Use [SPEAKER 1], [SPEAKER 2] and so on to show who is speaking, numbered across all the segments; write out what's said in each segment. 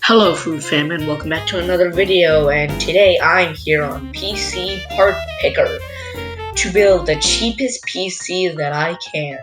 [SPEAKER 1] Hello food fam and welcome back to another video, and today I'm here on PC Part Picker to build the cheapest PC that I can.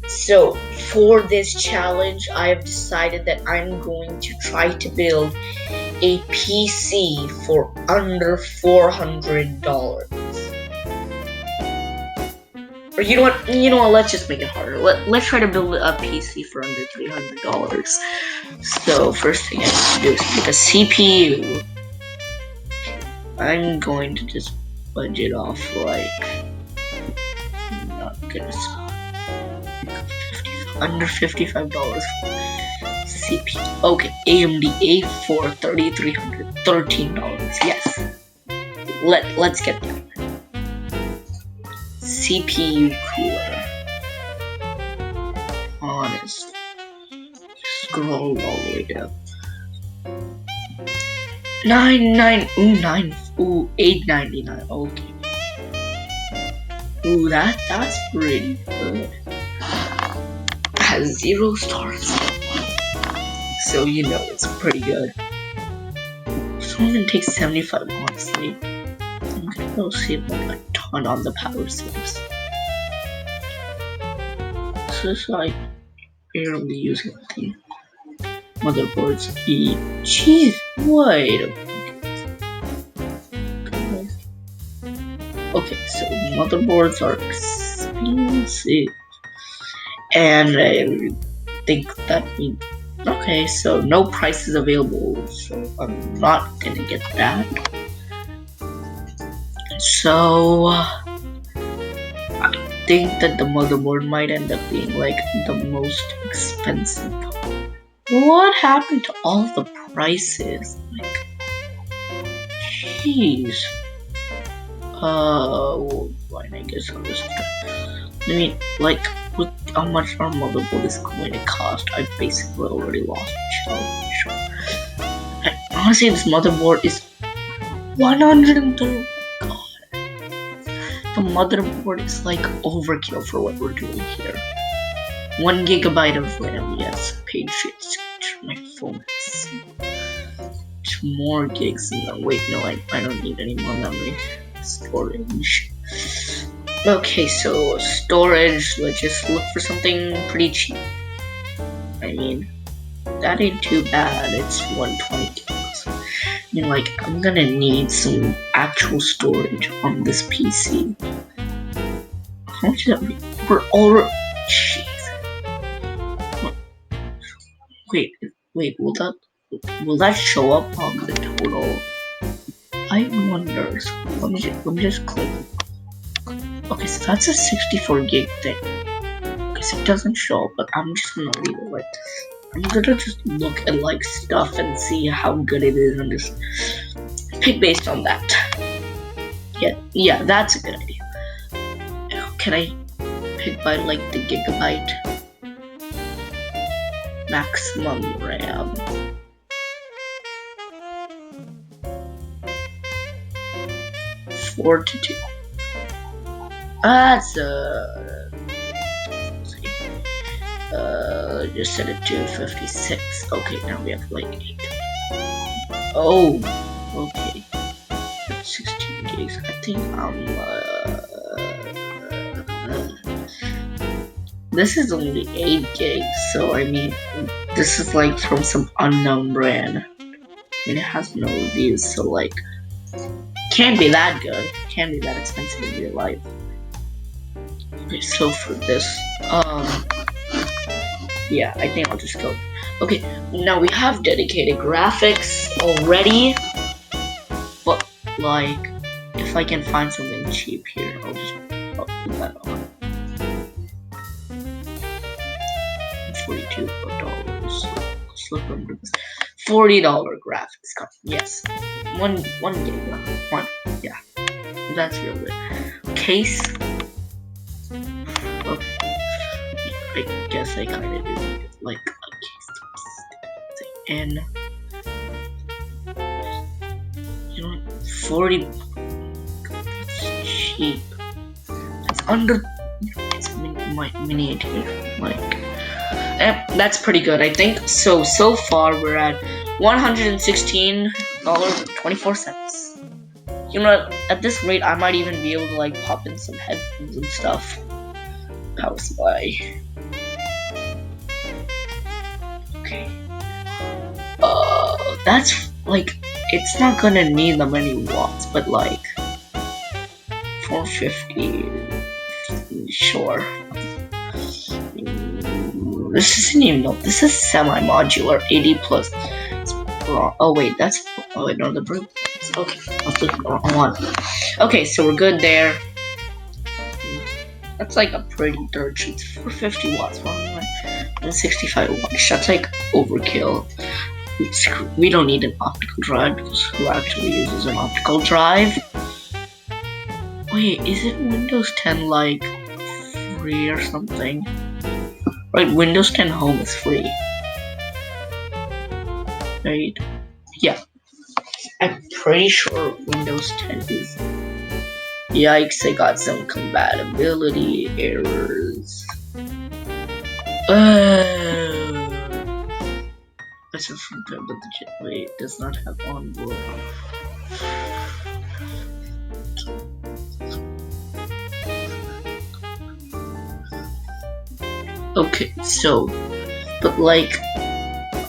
[SPEAKER 1] So for this challenge I have decided that I'm going to try to build a PC for under $400. Or you know what, let's just make it harder. Let's try to build a PC for under $300. So first thing I have to do is pick a CPU. I'm going to just budget off like, not gonna under $55 CPU. Okay, AMD A4 3300, $13. Yes. Let's get that. CPU cooler. Honest. Scroll all the way down. 899. Okay. Ooh, that's pretty good. Has 0 stars. So you know it's pretty good. Something takes 75 honestly. I'm gonna go save like a ton on the power source. So it's like you're only using the motherboards. Jeez, wait a minute. Okay, so motherboards are expensive, and I think that means okay. So no prices available, so I'm not gonna get that. So I think that the motherboard might end up being like the most expensive. What happened to all the prices? Like, jeez. Fine, I guess I'll just have to. I mean, like, with how much our motherboard is going to cost, I basically already lost the challenge. And honestly, this motherboard is 130. The motherboard is like overkill for what we're doing here. 1 GB of RAM, yes. Page sheets. My phone has 2 more gigs. No, wait, no, I don't need any more memory. Storage. Okay, so storage. Let's just look for something pretty cheap. I mean, that ain't too bad. It's 120 gigs. I mean, like, I'm gonna need some actual storage on this PC. How much is that? We're already. Jeez. Wait, will that show up on the total? I wonder. So let me just click. Okay, so that's a 64 gig thing. Okay, so it doesn't show up, but I'm just gonna leave it like this. I'm gonna just look at like stuff and see how good it is and just pick based on that. Yeah, that's a good idea. Can I pick by like the gigabyte? Maximum RAM. Four to 2. That's let's see. Just set it to 56. Okay, now we have like 8. Oh, okay. 16 gigs. I think this is only 8 gigs, so I mean, this is like from some unknown brand. I mean, it has no reviews, so like, can't be that good. Can't be that expensive in real life. Okay, so for this, yeah, I think I'll just go. Okay, now we have dedicated graphics already, but like, if I can find something cheap here, I'll put that on. $42. Let's look under this. $40 graphics card. Yes, one gig. One. Yeah, that's real good. Case. Okay. I guess I kind of need like a case. And you know, 40. That's cheap. It's under. It's miniature. Like That's pretty good, I think. So far we're at $116.24. You know, at this rate, I might even be able to like pop in some headphones and stuff. Power supply. Okay. That's like, it's not gonna need that many watts, but like 450. Sure. This isn't even, no, this is semi-modular, 80 plus. Oh wait, that's, oh wait, no, the brute. Okay, I was looking at the wrong one. Okay, so we're good there. That's like a pretty dirt sheet. 450 watts, 165 watts. That's like overkill. We don't need an optical drive because who actually uses an optical drive? Wait, is it Windows 10 like free or something? Right, Windows 10 Home is free. Right? Yeah. I'm pretty sure Windows 10 is. Yikes, I got some compatibility errors. That's a front end, but the wait does not have onboard. Okay, so, but like,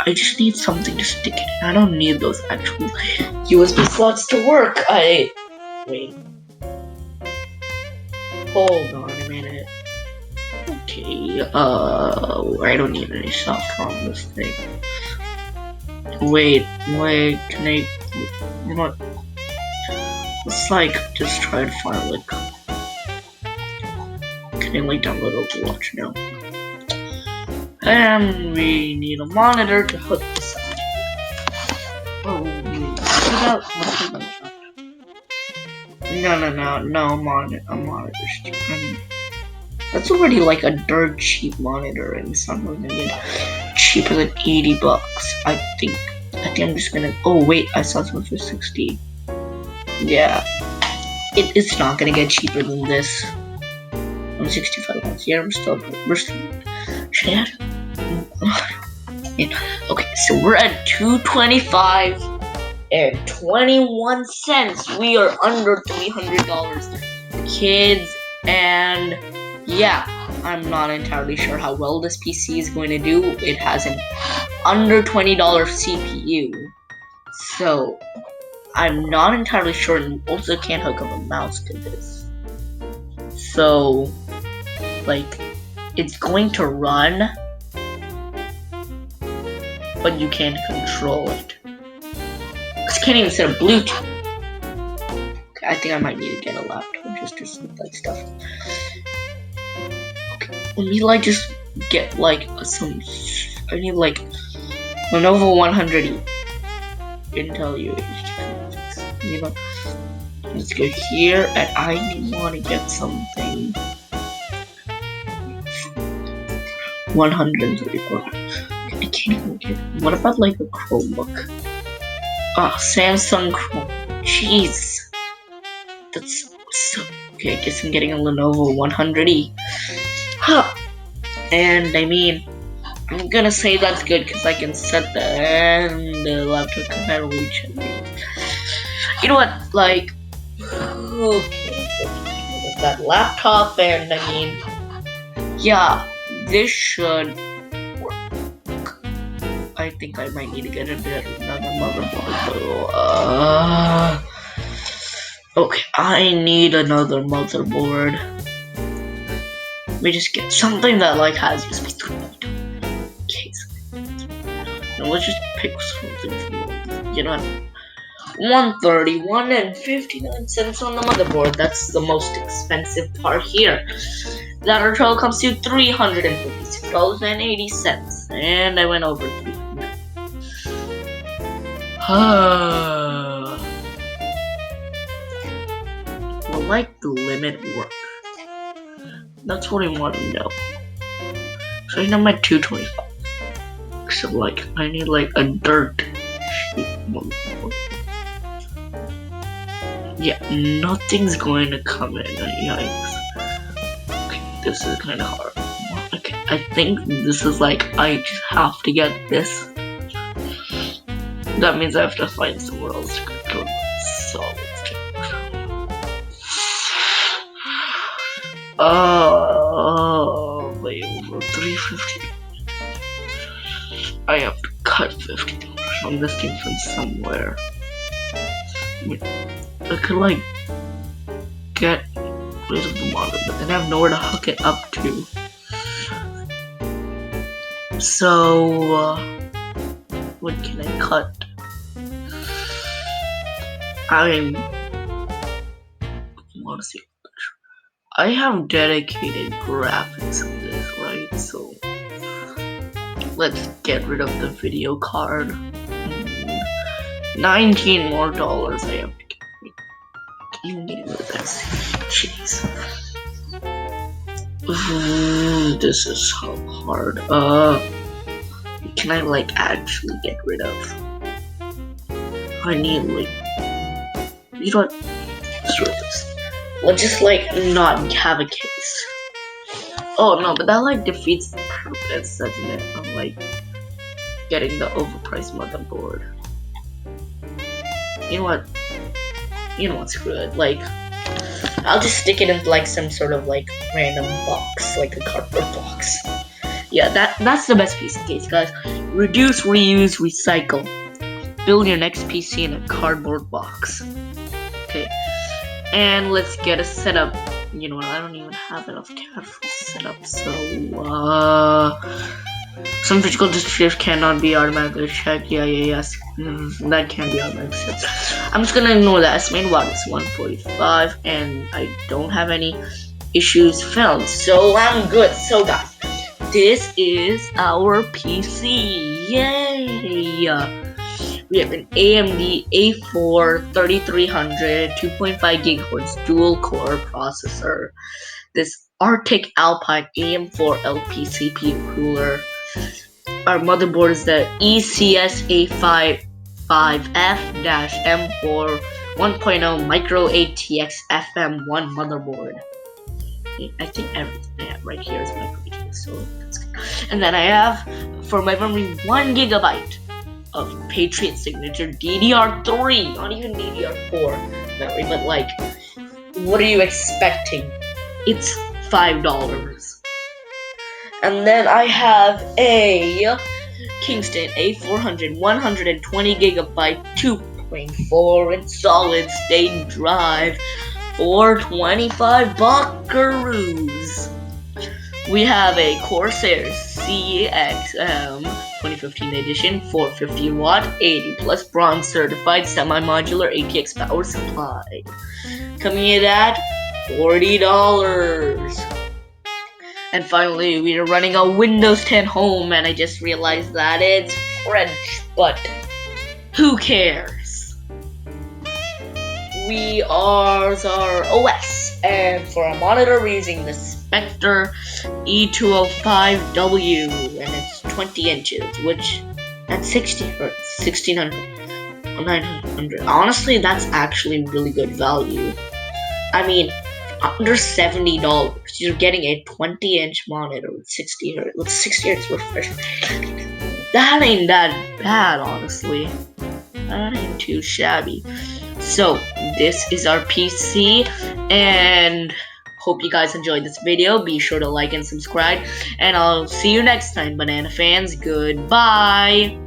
[SPEAKER 1] I just need something to stick it in. I don't need those actual USB slots to work. Wait. Hold on a minute. Okay, I don't need any software on this thing. Wait, can I, you know what? Let's like, just try to find like, can I like download Overwatch now? And we need a monitor to hook this up. Oh, no, monitor's cheap. That's already like a dirt cheap monitor, and it's not gonna get cheaper than 80 bucks. I think I'm just gonna. Oh wait, I saw something for 60. Yeah, it's not gonna get cheaper than this. I'm 65 bucks. Yeah, we're still. Should I add? Okay, so we're at $225.21. We are under $300, kids, and yeah, I'm not entirely sure how well this PC is going to do. It has an under $20 CPU, so I'm not entirely sure, and also can't hook up a mouse to this. So, like, it's going to run, but you can't control it. Because you can't even set a Bluetooth. Okay, I think I might need to get a laptop just to set that stuff. Okay, let me like just get like I need like Lenovo 100E Intel UHD. You know, let's go here, and I want to get something 134. I can't even get. What about like a Chromebook? Ah, Samsung Chrome. Jeez, that's so. Okay, I guess I'm getting a Lenovo 100E. Huh. And I mean, I'm gonna say that's good because I can set the laptop compatibility check. You know what? Like, that laptop, and I mean, yeah, this should work. I think I might need to get another motherboard though. Okay, I need another motherboard. Let me just get something that like has USB 3.2. Okay, now let's just pick something from, you know, 131.59 on the motherboard. That's the most expensive part here. That our total comes to $356.80, and I went over 300. Will like the limit work? That's what I want to know. So I know I'm at 225. So like I need like a dirt sheet motherboard. Yeah, nothing's going to come in. Yikes. Okay, this is kind of hard. Okay. I think this is like, I just have to get this. That means I have to find somewhere else to go. So way over 350. I have to cut $50 from this thing from somewhere. I could like get rid of the monitor, but then I have nowhere to hook it up to. So what can I cut? I want to see. I have dedicated graphics in this, right? So let's get rid of the video card. $19 more I have to get. Even getting rid of this. Jeez. This is so hard. Can I like actually get rid of? I need like, you know what? Screw this. Let's just like not have a case. Oh no, but that like defeats the purpose, doesn't it? Of like getting the overpriced motherboard. You know what? Screw it. Like, I'll just stick it in like some sort of like random box, like a cardboard box. Yeah, that's the best piece of case, guys. Reduce, reuse, recycle. Build your next PC in a cardboard box. Okay. And let's get a setup. You know what, I don't even have enough cash for setup, so some physical distributors cannot be automatically checked. Yes. That can be automatically checked. I'm just gonna ignore that. Estimated watt is 145, and I don't have any issues found, so I'm good. So guys, this is our PC. Yay! We have an AMD A4 3300 2.5 GHz dual core processor. This Arctic Alpine AM4 LP CPU cooler. Our motherboard is the ECS A55F-M4 1.0 Micro ATX FM1 motherboard. I think everything I have right here is Micro ATX, so that's good. And then I have, for my memory, 1 GB of Patriot signature DDR3, not even DDR4 memory, but like, what are you expecting? It's $5. And then I have a Kingston A400 120 GB 2.4-inch solid state drive for 25 buckaroos. We have a Corsair CXM 2015 edition 450 watt 80 plus bronze certified semi-modular ATX power supply, coming in at $40. And finally, we are running a Windows 10 Home, and I just realized that it's French, but who cares? We are our OS, and for our monitor, we're using the Spectre E205W, and it's 20 inches, which at 60 Hz, 1600, 900. Honestly, that's actually really good value. I mean, under $70, you're getting a 20-inch monitor with 60 Hz. With 60 Hz refresh. That ain't that bad, honestly. That ain't too shabby. So, this is our PC, and hope you guys enjoyed this video. Be sure to like and subscribe, and I'll see you next time, banana fans. Goodbye!